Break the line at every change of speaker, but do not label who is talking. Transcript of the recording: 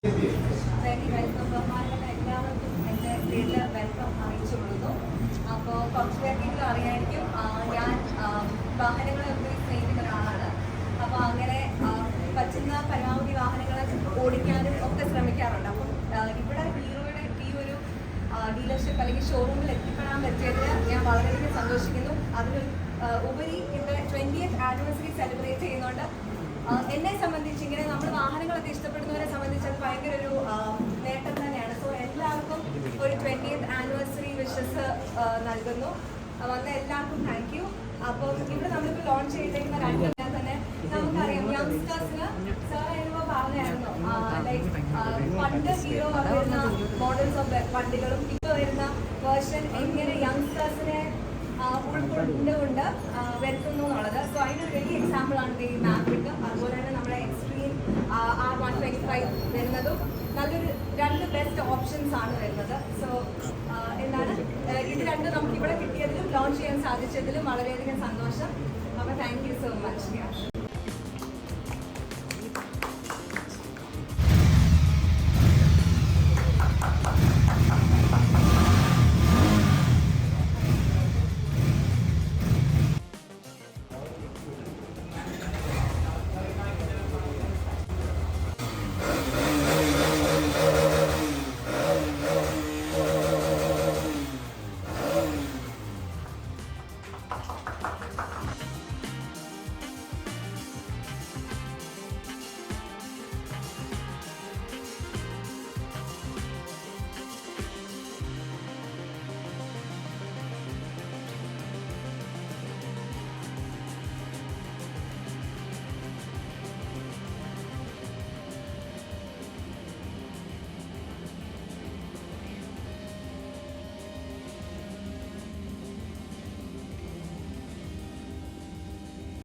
Very welcome. ബഹുമാനപ്പെട്ട എല്ലാവർക്കും എൻ്റെ പേരിൽ വെൽക്കം അറിയിച്ചു കൊടുക്കുന്നു. അപ്പോൾ കുറച്ച് പേർക്കെങ്കിലും അറിയായിരിക്കും, ഞാൻ വാഹനങ്ങളെ ഒത്തിരി സ്നേഹിക്കുന്ന ഒരാളാണ്. അപ്പോൾ അങ്ങനെ പറ്റുന്ന പരമാവധി വാഹനങ്ങൾ ഓടിക്കാനും ഒക്കെ ശ്രമിക്കാറുണ്ട്. അപ്പം ഇവിടെ ഹീറോയുടെ ഈ ഒരു ഡീലർഷിപ്പ് അല്ലെങ്കിൽ ഷോറൂമിൽ എത്തിപ്പെടാൻ പറ്റിയതിൽ ഞാൻ വളരെയധികം സന്തോഷിക്കുന്നു. അതിന് ഉപരി ഇവിടെ 20th ആനിവേഴ്സറി സെലിബ്രേറ്റ് ചെയ്യുന്നുണ്ട്. എന്നെ സംബന്ധിച്ച് ഇങ്ങനെ നമ്മൾ വാഹനങ്ങളൊക്കെ ഇഷ്ടപ്പെടുന്നവരെ സംബന്ധിച്ച് അത് ഭയങ്കര ഒരു നേട്ടം തന്നെയാണ്. സോ എല്ലാവർക്കും ഒരു 20th ആനിവേഴ്സറി വിഷസ് നൽകുന്നു. വന്ന എല്ലാവർക്കും താങ്ക് യു. അപ്പം ഇവിടെ നമ്മളിപ്പോൾ ലോഞ്ച് ചെയ്തിരിക്കുന്ന രണ്ട് തന്നെ നമുക്കറിയാം, യങ്സ്റ്റേഴ്സിന് സാർ എന്നിവ പറഞ്ഞായിരുന്നു, ലൈക്ക് പണ്ട് ഹീറോ വരുന്ന മോഡൽസ് ഓഫ് വണ്ടികളും ഇപ്പോൾ വരുന്ന വേർഷൻ എങ്ങനെ യങ്സ്റ്റേഴ്സിനെ ഉൾക്കൊണ്ടുകൊണ്ട് വരുത്തുന്നു എന്നുള്ളത്. സോ അതിനൊരു വലിയ എക്സാമ്പിളാണ് ഈ മാപ്പിട്ട്. അതുപോലെ തന്നെ നമ്മുടെ എക്സ്ട്രീം R125 വരുന്നതും നല്ലൊരു രണ്ട് ബെസ്റ്റ് ഓപ്ഷൻസ് ആണ് വരുന്നത്. സോ എന്താണ് ഇത് രണ്ടും നമുക്ക് ഇവിടെ കിട്ടിയതിലും ലോഞ്ച് ചെയ്യാൻ സാധിച്ചതിലും വളരെയധികം സന്തോഷം. അപ്പോൾ താങ്ക് യു സോ മച്ച്.